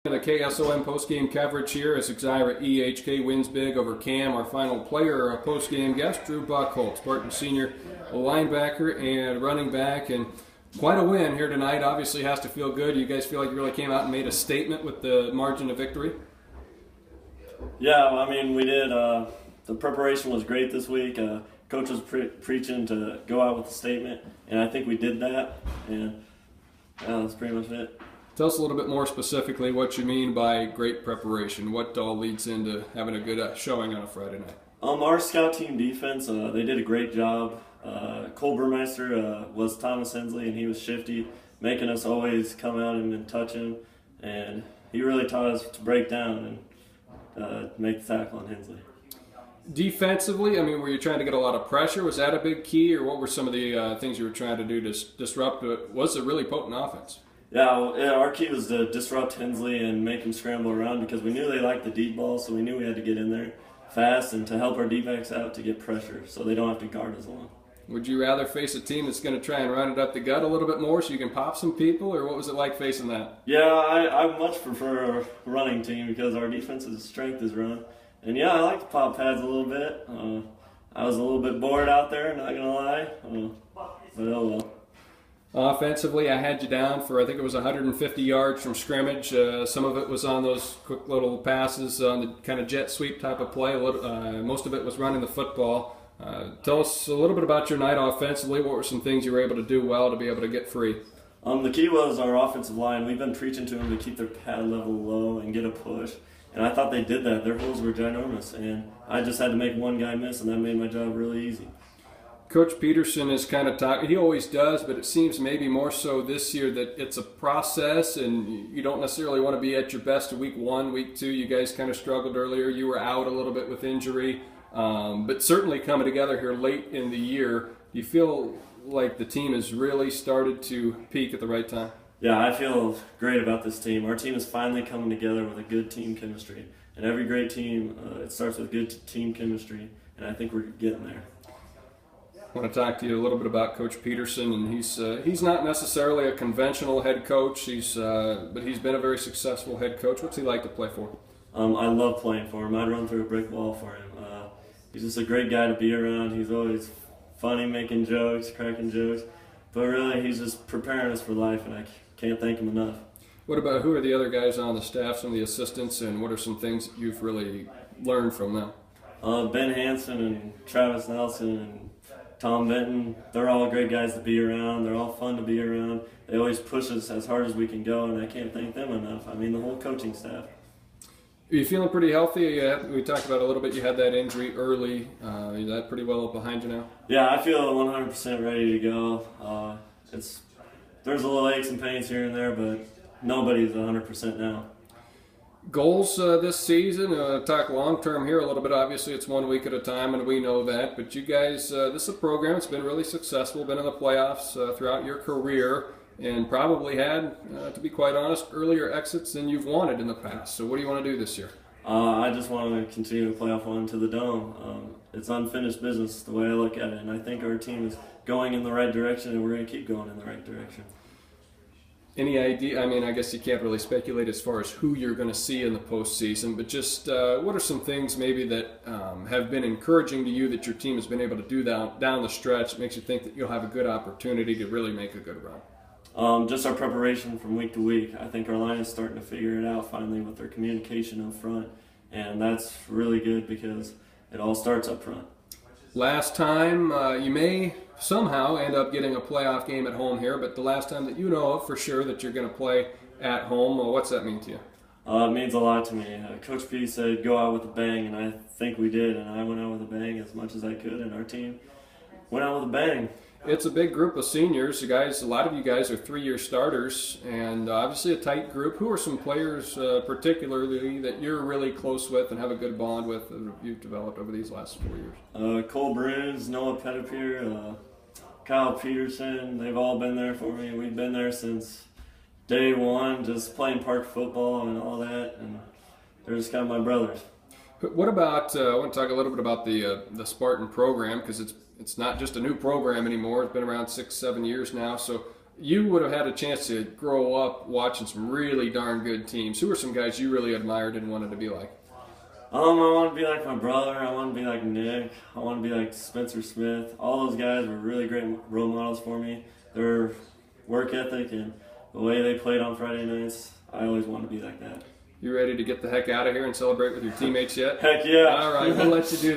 The KSOM postgame coverage here as Exira EHK wins big over Cam. Our final player, our postgame guest, Drew Buckholdt, Spartan senior linebacker and running back, and quite a win here tonight. Obviously has to feel good. You guys feel like you really came out and made a statement with the margin of victory? Yeah, I mean, we did. The preparation was great this week. Coach was preaching to go out with a statement, and I think we did that, and that's pretty much it. Tell us a little bit more specifically what you mean by great preparation. What all leads into having a good showing on a Friday night? Our scout team defense, they did a great job. Cole Burmeister was Thomas Hensley, and he was shifty, making us always come out and touch him, and he really taught us to break down and make the tackle on Hensley. Defensively, I mean, were you trying to get a lot of pressure? Was that a big key, or what were some of the things you were trying to do to disrupt it? Was it really potent offense? Yeah, our key was to disrupt Hensley and make him scramble around because we knew they liked the deep ball, so we knew we had to get in there fast and to help our D-backs out to get pressure so they don't have to guard as long. Would you rather face a team that's going to try and run it up the gut a little bit more so you can pop some people, or what was it like facing that? Yeah, I much prefer a running team because our defense's strength is run. And yeah, I like to pop pads a little bit. I was a little bit bored out there, not going to lie, but oh well. Offensively, I had you down for, I think it was 150 yards from scrimmage. Some of it was on those quick little passes on the kind of jet sweep type of play. Most of it was running the football. Tell us a little bit about your night offensively. What were some things you were able to do well to be able to get free? The key was our offensive line. We've been preaching to them to keep their pad level low and get a push. And I thought they did that. Their holes were ginormous. And I just had to make one guy miss, and that made my job really easy. Coach Peterson is kind of talking, he always does, but it seems maybe more so this year that it's a process and you don't necessarily want to be at your best week 1, week 2. You guys kind of struggled earlier. You were out a little bit with injury, but certainly coming together here late in the year. Do you feel like the team has really started to peak at the right time? Yeah, I feel great about this team. Our team is finally coming together with a good team chemistry. And every great team, it starts with good team chemistry, and I think we're getting there. I want to talk to you a little bit about Coach Peterson, and he's not necessarily a conventional head coach. But he's been a very successful head coach. What's he like to play for? I love playing for him. I'd run through a brick wall for him. He's just a great guy to be around. He's always funny, making jokes, cracking jokes. But really, he's just preparing us for life, and I can't thank him enough. What about who are the other guys on the staff, some of the assistants, and what are some things that you've really learned from them? Ben Hansen and Travis Nelson and Tom Benton, they're all great guys to be around. They're all fun to be around. They always push us as hard as we can go, and I can't thank them enough. I mean, the whole coaching staff. Are you feeling pretty healthy? We talked about a little bit. You had that injury early. Is that pretty well behind you now? Yeah, I feel 100% ready to go. There's a little aches and pains here and there, but nobody's 100% now. Goals this season, talk long-term here a little bit. Obviously, it's 1 week at a time, and we know that. But you guys, this is a program that's been really successful, been in the playoffs throughout your career, and probably had, to be quite honest, earlier exits than you've wanted in the past. So what do you want to do this year? I just want to continue to playoff on to the Dome. It's unfinished business the way I look at it, and I think our team is going in the right direction, and we're going to keep going in the right direction. Any idea? I mean, I guess you can't really speculate as far as who you're going to see in the postseason, but just what are some things maybe that have been encouraging to you that your team has been able to do down the stretch that makes you think that you'll have a good opportunity to really make a good run? Just our preparation from week to week. I think our line is starting to figure it out finally with their communication up front, and that's really good because it all starts up front. Last time, you may somehow end up getting a playoff game at home here, but the last time that you know of for sure that you're going to play at home, what's that mean to you? It means a lot to me. Coach P said go out with a bang, and I think we did, and I went out with a bang as much as I could, and our team went out with a bang. It's a big group of seniors. A lot of you guys are 3-year starters, and obviously a tight group. Who are some players particularly that you're really close with and have a good bond with that you've developed over these last 4 years? Cole Bruns, Noah Pettipier, Kyle Peterson, they've all been there for me. We've been there since day one, just playing park football and all that, and they're just kind of my brothers. What about, I want to talk a little bit about the Spartan program, because it's not just a new program anymore. It's been around 6-7 years now. So you would have had a chance to grow up watching some really darn good teams. Who were some guys you really admired and wanted to be like? I want to be like my brother. I want to be like Nick. I want to be like Spencer Smith. All those guys were really great role models for me. Their work ethic and the way they played on Friday nights, I always wanted to be like that. You ready to get the heck out of here and celebrate with your teammates yet? Heck yeah. All right, we'll let you do that.